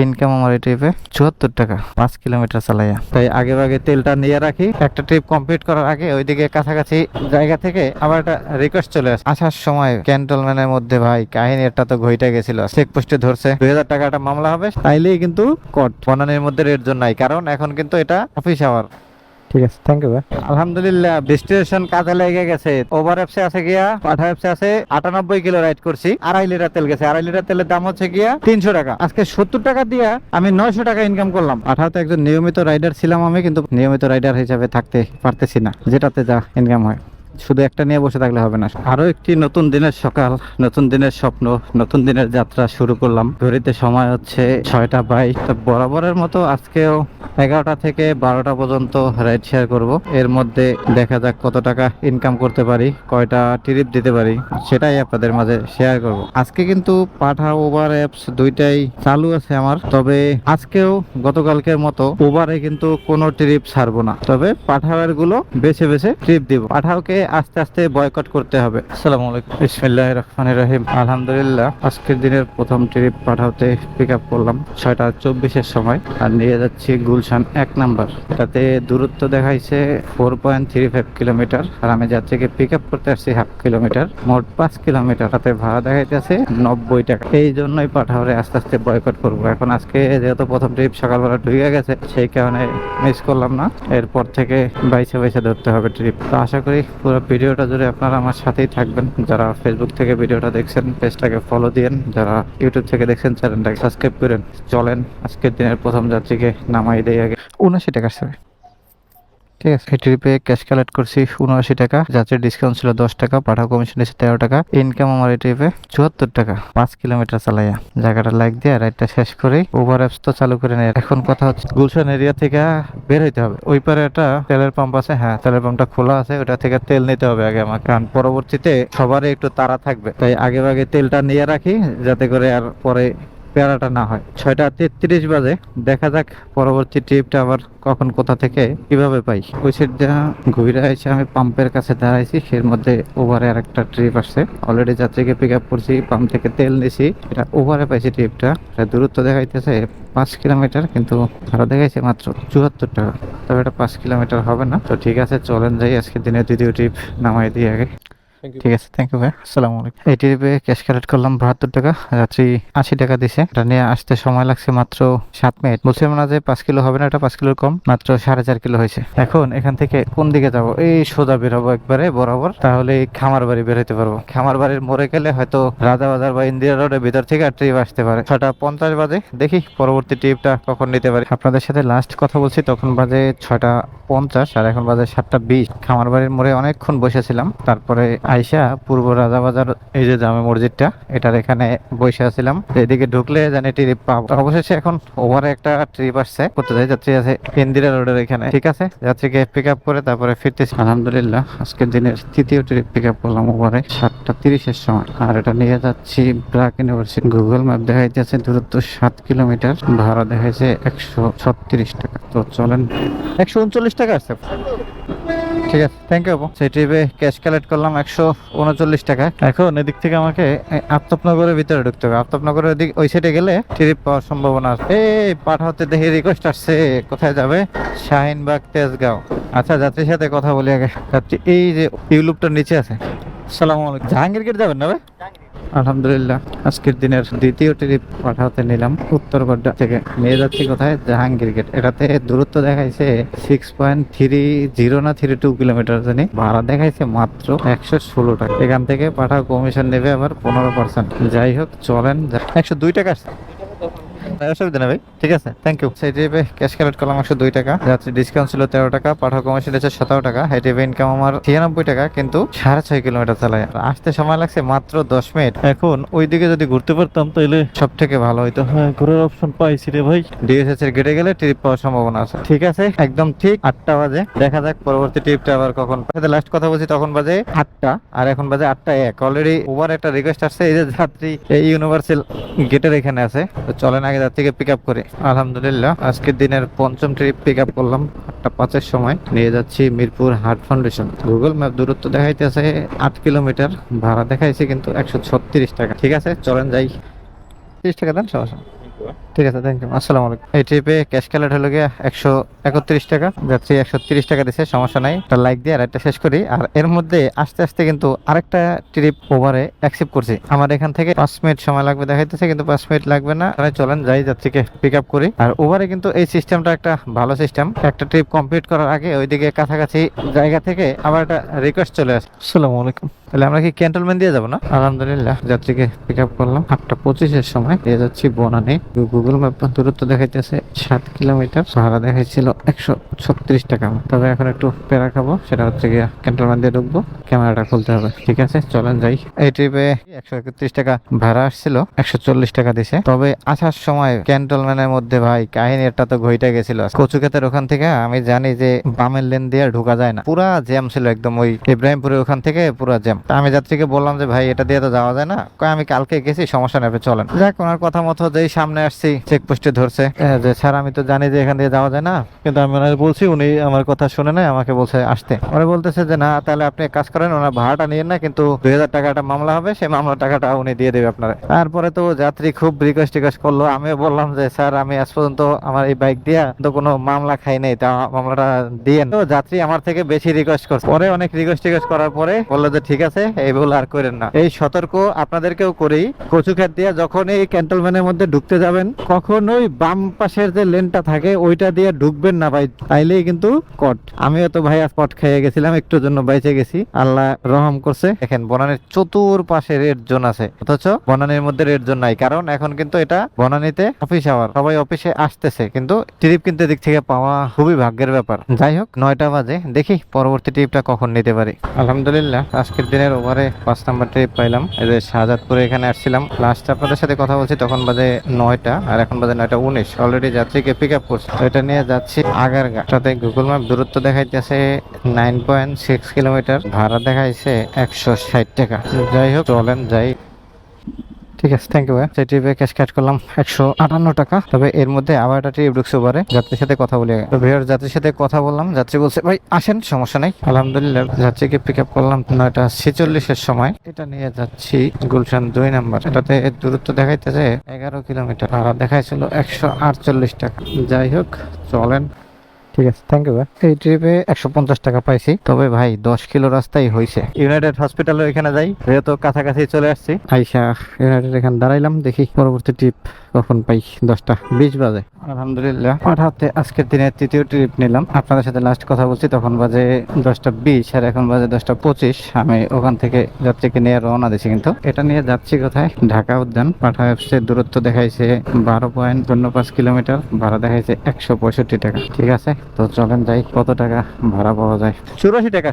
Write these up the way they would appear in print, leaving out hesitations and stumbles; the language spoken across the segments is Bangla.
ইনকাম আমার এই ট্রিপে 74 টাকা 5 কিলোমিটার চালাইয়া। তাই আগে ভাগে তেলটা নিয়ে রাখি, একটা ট্রিপ কমপ্লিট করার আগে ওইদিকে কাছাকাছি জায়গা থেকে আবার একটা রিকোয়েস্ট চলে আসে। আসার সময় ক্যান্টনম্যানের মধ্যে ভাই কাহিনী একটা তো ঘইটা গেছিল, চেকপোস্টে ধরছে 2000 টাকা একটা মামলা হবে, তাইলেই কিন্তু কোর্ট বনানীর মধ্যে রেড জোন নাই, কারণ এখন কিন্তু এটা অফিস আওয়ার। ঠিক আছে, থ্যাংক ইউ ভাই। আলহামদুলিল্লাহ ডেস্টিনেশন কাজে লেগে গেছে। ওভার অ্যাপসে আছে গিয়া, পাঠা অ্যাপসে আছে 98 কিলো রাইড করছি, 2.5 লিটার তেল গেছে। 2.5 লিটার তেলের দাম হচ্ছে গিয়া 300 টাকা। আজকে 70 টাকা দিয়া আমি 900 টাকা ইনকাম করলাম। পাঠাতে একজন নিয়মিত রাইডার ছিলাম আমি, কিন্তু নিয়মিত রাইডার হিসাবে থাকতে পারতেছি না, যেটাতে যা ইনকাম হয়। শুধু একটা নিয়ে বসে থাকলে হবে না। আরো একটি নতুন দিনের সকাল, নতুন দিনের স্বপ্ন, নতুন দিনের যাত্রা শুরু করলাম। ঘড়িতে সময় হচ্ছে 6টা বাইশ। বরাবরের মতো আজকেও 11টা থেকে 12টা পর্যন্ত রাইড শেয়ার করব। এর মধ্যে দেখা যাক কত টাকা ইনকাম করতে পারি, কয়টা ট্রিপ দিতে পারি, সেটাই আপনাদের মাঝে শেয়ার করব। আজকে কিন্তু পাঠা ওভার অ্যাপস দুইটাই চালু আছে আমার, তবে আজকেও গতকালকের মতো ওভারে কিন্তু কোনো ট্রিপ ছাড়বো না, তবে পাঠাওয়ার গুলো বেছে বেছে ট্রিপ দিব। পাঠাওকে আস্তে আস্তে বয়কট করতে হবে। আসসালামু আলাইকুম, বিসমিল্লাহির রহমানির রহিম। আলহামদুলিল্লাহ আজকের দিনের প্রথম ট্রিপ পাঠাওতে পিক আপ করলাম 6টা 24-এর সময়, আর নিয়ে যাচ্ছি গুলশান 1 নাম্বার। এটাতে দূরত্ব দেখাইছে 4.35 কিলোমিটার, আর আমি যাত্রীকে পিক আপ করতে আসছি 1/2 কিলোমিটার, মোট 5 কিলোমিটার। তাতে ভাড়া দেখাইতেছে 90 টাকা। এই জন্যই পাঠাওরে আস্তে আস্তে বয়কট করবো। এখন আজকে যেহেতু প্রথম ট্রিপ সকালবেলা ঢুকে গেছে, সেই কারণে মিস করলাম না। এরপর থেকে বাইসে বাইসে ধরতে হবে ট্রিপ। তো আশা করি পুরো ভিডিওটা জুড়ে আপনারা আমার সাথেই থাকবেন। যারা ফেসবুক থেকে ভিডিওটা দেখছেন পেজটাকে ফলো দিয়েন, যারা ইউটিউব থেকে দেখছেন চ্যানেলটাকে সাবস্ক্রাইব করেন। চলেন আজকের দিনের প্রথম যাত্রীকে নামাই দেই আগে। 79 টাকা স্যার, ঠিক আছে। এই ট্রিপে ক্যাশ কালেক্ট করছি 79 টাকা, যাত্রীর ডিসকাউন্ট ছিল 10 টাকা, পাঠাও কমিশন দিয়েছে 13 টাকা। ইনকাম আমার এই ট্রিপে 74 টাকা 5 কিলোমিটার চালাইয়া। জায়গাটা লাইক দিয়ে রাইডটা শেষ করেই ওভার অ্যাপস তো চালু করে নেই। এখন কথা হচ্ছে গুলশান এরিয়া থেকে বের হইতে হবে। ওই পারে একটা তেলের পাম্প আছে, হ্যাঁ তেলের পাম্পটা খোলা আছে, ওটা থেকে তেল নিতে হবে আগে আমাকে, কারণ পরবর্তীতে সবারই একটু তাড়া থাকবে। তাই আগে ভাগে তেলটা নিয়ে রাখি, যাতে করে আর পরে প্যারাটা না হয়। 6টা 33 বাজে, দেখা যাক পরবর্তী ট্রিপটা আবার কখন কোথা থেকে কিভাবে পাই। ওই সাইডটা ঘুরে এসে আমি পাম্পের কাছে দাঁড়াইছি, এর মধ্যে ওভারে আর একটা ট্রিপ আসছে। অলরেডি যাত্রীকে পিক আপ করছি, পাম্প থেকে তেল নিছি, এটা ওভারে পাইছি ট্রিপটা। দূরত্ব দেখাইতেছে 5 কিলোমিটার, কিন্তু ভাড়া দেখাইছে মাত্র 74 টাকা। তবে এটা 5 কিলোমিটার হবে না। তো ঠিক আছে, চলেন যাই আজকে দিনের দ্বিতীয় ট্রিপ নামাই দিই আগে। ঠিক আছে, থ্যাংক ইউ ভাই। আসসালামু আলাইকুম। এই ট্রিপে ক্যাশ কালেক্ট করলাম 72 টাকা, যাত্রী 80 টাকা দিছে। এটা নিয়ে আসতে সময় লাগছে মাত্র 7 মিনিট। বলছিলাম না যে 5 কিলো হবে না, এটা 5 কিলোর কম, মাত্র 4.5 কিলো হয়েছে। এখন এখান থেকে কোন দিকে যাব? এই সোজা বেরোবো একবারে বরাবর, তাহলে খামার বাড়ি বেরোতে পারবো। খামার বাড়ির মোড়ে গেলে হয়তো রাজাবাজার বা ইন্দিরা রোডের ভিতর থেকে ট্রিপ আসতে পারে। 6টা 50 বাজে, দেখি পরবর্তী ট্রিপটা কখন নিতে পারি। আপনাদের সাথে লাস্ট কথা বলছি তখন বাজে 6টা 50, আর এখন বাজে 7টা 20। খামার বাড়ির মোড়ে অনেকক্ষণ বসেছিলাম, তারপরে আইসা পূর্ব রাজাবাজার এই যে জামে মসজিদটা, এটার এখানে বসে আছিলাম, এদিকে ঢুকলে জানি ট্রিপ পাবো। অবশেষে এখন ওভারে একটা ট্রিপ আসছে, করতে যাই যাত্রী আছে ইন্দিরা রোডের এখানে। ঠিক আছে, যাত্রীকে পিক আপ করে তারপরে ফিরতেছি। আলহামদুলিল্লাহ আজকের দিনের তৃতীয় ট্রিপ পিক আপ করলাম ওভারে 7টা 30-এর সময়, আর এটা নিয়ে যাচ্ছি ব্র্যাক ইউনিভার্সিটি। গুগল ম্যাপ দেখাইতেছে দূরত্ব 7 কিলোমিটার, ভাড়া দেখাইছে 136 টাকা। তো চলেন, 139 টাকা আছে। ঠিক আছে, থ্যাংক ইউ। সেই ট্রিপে ক্যাশ কালেক্ট করলাম 139 টাকা। এখন এদিক থেকে আমাকে আফতাবনগরের ভিতরে ঢুকতে হবে। আফতাবনগরের দিক ওই সাইডে গেলে ট্রিপ পাওয়ার সম্ভাবনা আছে। এই পাঠাতে দেখি রিকোয়েস্ট আসছে, কোথায় যাবে? শাহিনবাগ তেজগাঁও। আচ্ছা, যাত্রীর সাথে কথা বলি আগে। যাত্রী এই যে টিউলিপটার নিচে আছে। আসসালামু আলাইকুম। জাহাঙ্গীর গেট যাবেন না ভাই? আলহামদুলিল্লাহ আজকের দিনের দ্বিতীয় ট্রিপ পাঠাতে নিলাম উত্তরগড় থেকে। নিয়ে যাচ্ছি কোথায়? জাহাঙ্গীর গেট। এটাতে দূরত্ব দেখাইছে 6.30 না 32 কিলোমিটার জানি, ভাড়া দেখাইছে মাত্র 116 টাকা। এখান থেকে পাঠাও কমিশন নেবে আবার 15%। যাই হোক চলেন, 102 টাকা আসছে, অসুবিধা নেই ভাই। ঠিক আছে, থ্যাংক ইউ। সেই ট্রিপে ক্যাশ কালেক্ট করলাম 102 টাকা, যাত্রী ডিসকাউন্ট ছিল 13 টাকা, পাঠাও কমিশন দিয়েছে 17 টাকা। এই ট্রিপে ইনকাম আমার 93 টাকা, কিন্তু 6.5 কিলোমিটার চালাই। আসতে সময় লাগছে মাত্র 10 মিনিট। এখন ওইদিকে যদি ঘুরতে পারতাম তাহলে সব থেকে ভালো হইতো। হ্যাঁ, ঘোরার অপশন পাইছি রে ভাই। ডিএসএস এর গেটে গেলে ট্রিপ পাওয়ার সম্ভাবনা আছে। ঠিক আছে, একদম ঠিক 8টা বাজে। দেখা যাক পরবর্তী ট্রিপটা আবার কখন। লাস্ট কথা বলছি তখন বাজে 8টা, আর এখন বাজে 8টা 1। অলরেডি ওভার একটা রিকোয়েস্ট আসছে, এই যে যাত্রী এই ইউনিভার্সাল গেটের এখানে আছে। তো চলেন আগে যাত্রীকে পিক আপ করে। আলহামদুলিল্লাহ আজকের দিনের পঞ্চম ট্রিপ পিক আপ করলাম 8টা 5-এর সময়। নিয়ে যাচ্ছি Mirpur heart foundation. Google map দূরত্ব দেখাইতেছে 8 কিলোমিটার, ভাড়া দেখাইছে কিন্তু 136 টাকা। ঠিক আছে, চলেন যাই। 30 টাকা দেন, সমস্যা। ঠিক আছে, থ্যাংক ইউ, আসসালামু আলাইকুম। এই ট্রিপে ক্যাশ ক্যালেট হলো গিয়া 131 টাকা, যাত্রী 130 টাকা দিছে, সমস্যা নাই। একটা লাইক দিয়ে আর একটা শেষ করি। আর এর মধ্যে আস্তে আস্তে কিন্তু আরেকটা ট্রিপ ওভারে অ্যাকসেপ্ট করছি। আমার এখান থেকে 5 মিনিট সময় লাগবে দেখাইতেছে, কিন্তু 5 মিনিট লাগবে না। তাহলে চলেন যাই, যাত্রীকে পিক আপ করি। আর ওভারে কিন্তু এই সিস্টেমটা একটা ভালো সিস্টেম। একটা ট্রিপ কমপ্লিট করার আগে ওইদিকে কাছাকাছি জায়গা থেকে আবার একটা রিকোয়েস্ট চলে আসে। আসসালামু আলাইকুম। তাহলে আমরা কি ক্যান্টনমেন্ট দিয়ে যাবো না? আলহামদুলিল্লাহ, যাত্রীকে পিক আপ করলাম 8:25-এর সময়। দিয়ে যাচ্ছি বনানী। গুগল ম্যাপ দূরত্ব দেখাইতেছে 7 কিলোমিটার, ভাড়া দেখাইছিল 136 টাকা। তবে এখন একটু পেরা খাবো, সেটা হচ্ছে গিয়া ক্যান্টনমেন্ট দিয়ে ঢুকবো, ক্যামেরাটা খুলতে হবে। ঠিক আছে, চলেন যাই। এই ট্রিপে 131 টাকা ভাড়া আসছিল, 140 টাকা দিছে। তবে আসার সময় ক্যান্টনমেন্টের মধ্যে ভাই কাহিনীটা তো ঘইটা গেছিল। কচুক্ষেতের ওখান থেকে আমি জানি যে বামের লেন দিয়ে ঢোকা যায় না, পুরা জ্যাম ছিল একদম। ওই ইব্রাহিমপুরের ওখান থেকে পুরা জ্যাম। আমি যাত্রীকে বললাম যে ভাই এটা দিয়ে তো যাওয়া যায় না, আমি কালকে গেছি, সমস্যা নেবে, চলেন। যাক, ওনার কথা মতো যেই সামনে আসছি চেকপোস্টে ধরছে যে স্যার আমি তো জানি যে এখান দিয়ে যাওয়া যায় না, কিন্তু আমি ওনার বলছি, উনি আমার কথা শুনে নাই, আমাকে বলছে আসতে। ওরা বলতেছে যে না, তাহলে আপনি এক কাজ করেন, ওনার ভাড়াটা নিয়েন না, কিন্তু 2000 টাকাটা মামলা হবে, সেই মামলার টাকাটা উনি দিয়ে দেবে আপনারা। তারপরে তো যাত্রী খুব রিকোয়েস্ট করলো। আমিও বললাম যে স্যার আমি আজ পর্যন্ত আমার এই বাইক দিয়া তো কোনো মামলা খাই নাই, তা মামলাটা দিয়েন। তো যাত্রী আমার থেকে বেশি রিকোয়েস্ট করছে। পরে অনেক রিকোয়েস্ট করার পরে বললো যে ঠিক আছে, এই ভুল আর করেন না। এই সতর্ক আপনাদেরকেও করি, কচুক্ষেত দিয়ে যখন এই ক্যান্টনমেন্টের মধ্যে ঢুকতে যাবেন, কখনোই বাম পাশের যে লেনটা থাকে ওইটা দিয়ে ঢুকবেন না ভাই, তাইলেই কিন্তু কট। আমিও তো ভাই স্পট খেয়ে গেছিলাম, একটুর জন্য বাইচে গেছি, আল্লাহ রহম করছে। দেখেন বনানীর চতুর্পাশে রেড জোন আছে, অথচ বনানীর মধ্যে রেড জোন নাই। কারণ এখন কিন্তু এটা বনানীতে অফিস আওয়ার, সবাই অফিসে আসতেছে, কিন্তু ট্রিপ কিন্তু এদিক থেকে পাওয়া খুবই ভাগ্যের ব্যাপার। যাই হোক, 9টা বাজে, দেখি পরবর্তী ট্রিপটা কখন নিতে পারি। আলহামদুলিল্লাহ, আজকের দিনের ওভারে 5 নাম্বার ট্রিপ পাইলাম। এই যে শাহজাদপুরে এখানে আসছিলাম, লাস্ট আপনাদের সাথে কথা বলছি তখন বাজে 9টা, আর এখন বাজে 9:19। অলরেডি যাত্রীকে পিক আপ করছি, এটা নিয়ে যাচ্ছি আগারগা। সাথে গুগল ম্যাপ দূরত্ব দেখাইতেছে 9.6 কিলোমিটার, ভাড়া দেখাইছে 160 টাকা। যাই হোক, চলেন যাই। ঠিক আছে, থ্যাংক ইউ ভাই। সেই ট্রিপে ক্যাশ কাট করলাম 158 টাকা। তবে এর মধ্যে আবার একটা ট্রিপ ঢুকছে ওভারে, যাত্রীর সাথে কথা বলি। তো ভিউয়ার যাত্রীর সাথে কথা বললাম, যাত্রী বলছে ভাই আসেন, সমস্যা নাই। আলহামদুলিল্লাহ, যাত্রীকে পিক আপ করলাম 9:46-এর সময়। এটা নিয়ে যাচ্ছি গুলশান 2 নাম্বার। এটাতে দূরত্ব দেখাইতেছে 11 কিলোমিটার, ভাড়া দেখাইছিল 148 টাকা। যাই হোক, চলেন। ঠিক আছে, থ্যাংক ইউ ভাই। এই ট্রিপে 150 টাকা পাইছি। তবে ভাই 10 কিলো রাস্তাই হয়েছে। ইউনাইটেড হসপিটালে এখানে যাই, যেহেতু কাছাকাছি চলে আসছি। আইসা ইউনাইটেড এখানে দাঁড়াইলাম, দেখি পরবর্তী ট্রিপ কখন পাই। 10:20 বাজে। আলহামদুলিল্লাহ, পাঠাতে আজকের দিনের তৃতীয় ট্রিপ নিলাম। আপনাদের সাথে লাস্ট কথা বলছি তখন বাজে 10:20, আর এখন বাজে 10:25। আমি ওখান থেকে যাত্রীকে নিয়ে রওনা দিছি। কিন্তু এটা নিয়ে যাচ্ছি কোথায়? ঢাকা উদ্যান। পাঠা অ্যাপসে দূরত্ব দেখাইছে 12.05 কিলোমিটার, ভাড়া দেখাইছে 165 টাকা। ঠিক আছে, তো চলেন যাই, কত টাকা ভাড়া পাওয়া যায়। 84 টাকা।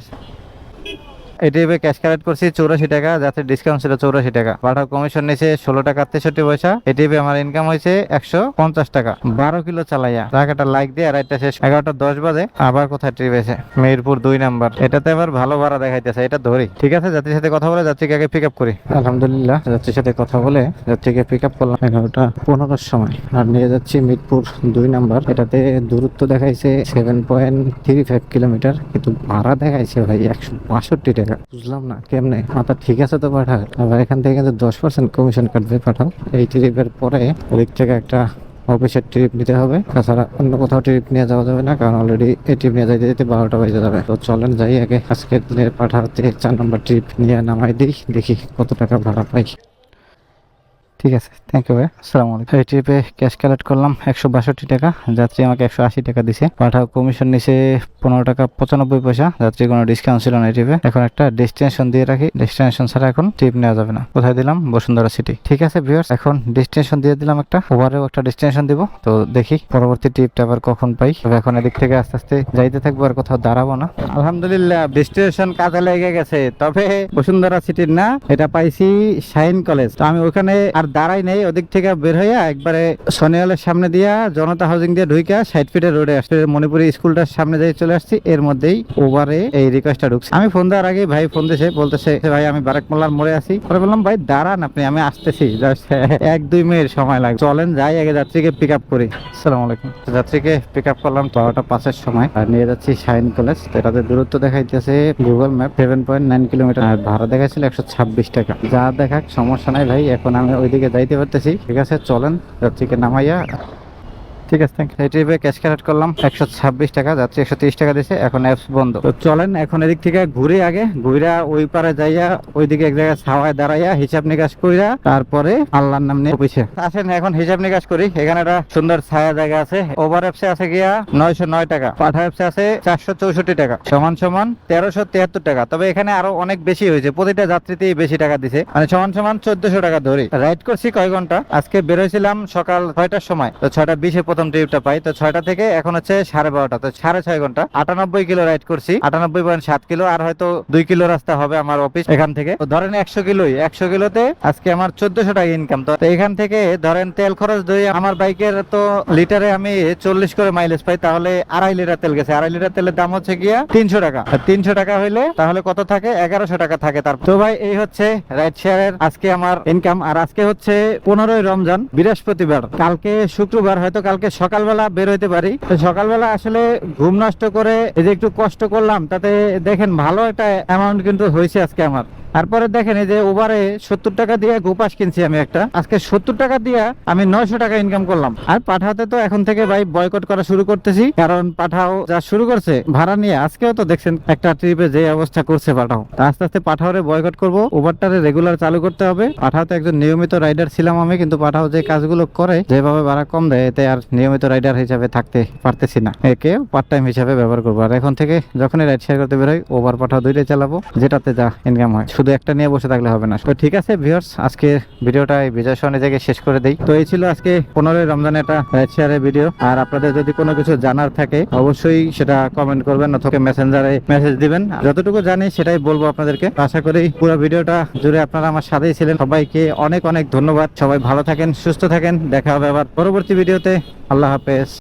এই ট্রিপে ক্যাশ কালেক্ট করছি 84 টাকা, যাতে ডিসকাউন্ট ছিল 84 টাকা। পাঠাও কমিশন নিয়েছে 16 টাকা 63 পয়সা। এই ট্রিপে আমার ইনকাম হয়েছে 150 টাকা। 12 কিলো চালাইয়া টাকাটা লাইক দিয়ে আর একটা শেষ 11:10 বাজে। আবার কোথায় ট্রিপ এসে? মিরপুর 2 নাম্বার। এটাতে আবার ভালো ভাড়া দেখাইতেছে, এটা ধরি। ঠিক আছে, যাত্রীর সাথে কথা বলে যাত্রীকে আগে পিক আপ করি। আলহামদুলিল্লাহ, যাত্রীর সাথে কথা বলে যাত্রীকে পিক আপ করলাম 11:15-র সময়, আর নিয়ে যাচ্ছি মিরপুর 2 নাম্বার। এটাতে দূরত্ব দেখাইছে 7.35 কিলোমিটার, কিন্তু ভাড়া দেখাইছে ভাই 162 টাকা। বুঝলাম না কেমনে, মাথা ঠিক আছে তো পাঠাও। আবার এখান থেকে কিন্তু 10% কমিশন কাটবে পাঠাও। এই ট্রিপের পরে ওদিক থেকে একটা অফিসের ট্রিপ নিতে হবে, তাছাড়া অন্য কোথাও ট্রিপ নিয়ে যাওয়া যাবে না, কারণ অলরেডি এই ট্রিপ নিয়ে যাইতে যেতে 12টা বেজে যাবে। তো চলেন যাই, আগে আজকের দিনের পাঠাতে 4 নম্বর ট্রিপ নিয়ে নামাই দিই, দেখি কত টাকা ভাড়া পাই। ঠিক আছে, থ্যাংক ইউ ভাই, আসসালামু আলাইকুম। এই ট্রিপে ক্যাশ কালেক্ট করলাম 162 টাকা, যাত্রী আমাকে 180 টাকা দিছে। পাঠাও কমিশন নিছে 15 টাকা 95 পয়সা। যাত্রী কোনো ডিসকাউন্ট ছিল না এই ট্রিপে। এখন একটা ডেস্টিনেশন দিয়ে রাখি, ডেস্টিনেশন ছাড়া এখন ট্রিপ নেওয়া যাবে না। কোথায় দিলাম? বসুন্ধরা সিটি। ঠিক আছে ভিউয়ার্স, এখন ডেস্টিনেশন দিয়ে দিলাম একটা, ওভারেও একটা ডেস্টিনেশন দিব। তো দেখি পরবর্তী ট্রিপটা আবার কখন পাই। তবে এখন এদিক থেকে আস্তে আস্তে যাইতে থাকবো, আর কোথাও দাঁড়াবো না। আলহামদুলিল্লাহ, ডেস্টিনেশন কাজে লেগে গেছে। তবে বসুন্ধরা সিটির না, এটা পাইছি শাইন কলেজ। তো আমি ওখানে আর দাঁড়াই নেই, ওদিক থেকে বের হইয়া একবারে সনিয়ালের সামনে দিয়া জনতা হাউজিং দিয়ে ঢুইকা 60 ফিটের রোডে আসলে মণিপুরি স্কুলটার সামনে যাই চলে আসছি, এর মধ্যেই ওভারে এই রিকোয়েস্টটা ঢুকছে। আমি ফোন দেওয়ার আগে ভাই ফোন দিয়েছে, বলতেছে ভাই আমি বারাক মোল্লার মোড়ে আছি। পরে বললাম ভাই দাঁড়ান আপনি, আমি আসতেছি, জাস্ট 1-2 মিনিট সময় লাগবে, চলেন যাই আগে যাত্রীকে পিক আপ করি। আসসালামু আলাইকুম। যাত্রীকে পিক আপ করলাম 12:05-এর সময়, আর নিয়ে যাচ্ছি শাহিন কলেজ। তো এটাতে দূরত্ব দেখাইতেছে গুগল ম্যাপ 7.9 কিলোমিটার, আর ভাড়া দেখাচ্ছিল 126 টাকা। যা দেখাক সমস্যা নাই ভাই, এখন আমি ওইদিকে যাইতে পারতেছি। ঠিক আছে চলেন যাত্রীকে নামাইয়া। ঠিক আছে থ্যাংক ইউ। এই ট্রিপে ক্যাশ কালেক্ট করলাম 126 টাকা, যাত্রী 130 টাকা দিয়েছে। এখন অ্যাপস বন্ধ। তো চলেন এখন এদিক থেকে ঘুরে আগে ঘুরা ওই পারে যাইয়া ওইদিকে এক জায়গায় ছাওয়ায় দাঁড়াইয়া হিসাব নিকাশ কইরা তারপরে আল্লাহর নাম নিয়ে অফিসে আসেন। এখন হিসাব নিকাশ করি। এখানে একটা সুন্দর ছায়া জায়গা আছে। ওভার অ্যাপসে আছে গিয়া 909 টাকা, পাঠা অ্যাপসে আছে 464 টাকা, সমান সমান 1373 টাকা। তবে এখানে আরো অনেক বেশি হয়েছে, প্রতিটা যাত্রীতেই বেশি টাকা দিছে, মানে সমান সমান 1400 টাকা ধরি। রাইড করছি কয় ঘন্টা, আজকে বেরোইছিলাম সকাল 6টার সময়, তো 6:20-এ প্রথম ট্রিপটা পাই। তো 6টা থেকে এখন হচ্ছে 12:30, তো 6.5 ঘন্টা, 98 কিলো রাইড করছি, 98.7 কিলো, আর হয়তো 2 কিলো রাস্তা হবে আমার অফিস এখান থেকে। তো ধরেন 100 কিলোই, 100 কিলোতে আজকে আমার 1400 টাকা ইনকাম। তো এখান থেকে ধরেন তেল খরচ ধরে আমার বাইকের তো লিটারে আমি 40 করে মাইলেজ পাই, তাহলে 2.5 লিটার তেল গেছে। 2.5 লিটার তেলের দাম হচ্ছে গিয়া 300 টাকা। 300 টাকা হইলে তাহলে কত থাকে, 1100 টাকা থাকে। তার তো ভাই এই হচ্ছে রাইড শেয়ারের আজকে আমার ইনকাম। আর আজকে হচ্ছে 15ই রমজান, বৃহস্পতিবার, কালকে শুক্রবার, হয়তো কালকে সকালবেলা বের হইতে পারি। তো সকালবেলা আসলে ঘুম নষ্ট করে এই যে একটু কষ্ট করলাম, তাতে দেখেন ভালো একটা অ্যামাউন্ট কিন্তু হয়েছে আজকে আমার। তারপরে দেখেন এই যে ওভারে 70 টাকা দিয়ে গোপাস কিনছি আমি একটা, আজকে 70 টাকা দিয়ে আমি 900 টাকা ইনকাম করলাম। আর পাঠাতে তো এখন থেকে ভাই বয়কট করা শুরু করতেছি, কারণ পাঠাও যা শুরু করছে ভাড়া নিয়ে। আজকেও তো দেখছেন একটা ট্রিপে যে অবস্থা করছে পাঠাও। আস্তে আস্তে পাঠাওরে বয়কট করবো, ওভারটারে রেগুলার চালু করতে হবে। পাঠাও তো একজন নিয়মিত রাইডার ছিলাম আমি, কিন্তু পাঠাও যে কাজগুলো করে, যেভাবে ভাড়া কম দেয়, এতে আর নিয়মিত রাইডার হিসাবে থাকতে পারতেছি না, একে পার্ট টাইম হিসাবে ব্যবহার করবো। আর এখন থেকে যখনই রাইড শেয়ার করতে বেরোই, ওভার পাঠাও 2টাই চালাবো, যেটাতে যা ইনকাম হয়। শুধু একটা নিয়ে বসে থাকলে হবে না। তো ঠিক আছে ভিউয়ার্স, আজকে ভিডিওটা এই বিজয় সরণি জায়গায় শেষ করে দেই। তো এই ছিল আজকে 15ই রমজানের একটা রাইড শেয়ারের ভিডিও। আর আপনাদের যদি কোনো কিছু জানার থাকে অবশ্যই সেটা কমেন্ট করবেন অথবা মেসেঞ্জারে মেসেজ দিবেন। যতটুকু জানি সেটাই বলবো আপনাদেরকে। আশা করি পুরো ভিডিওটা জুড়ে আপনারা আমার সাথেই ছিলেন। সবাইকে অনেক অনেক ধন্যবাদ। সবাই ভালো থাকেন, সুস্থ থাকেন। দেখা হবে আবার পরবর্তী ভিডিওতে। আল্লাহ হাফেজ।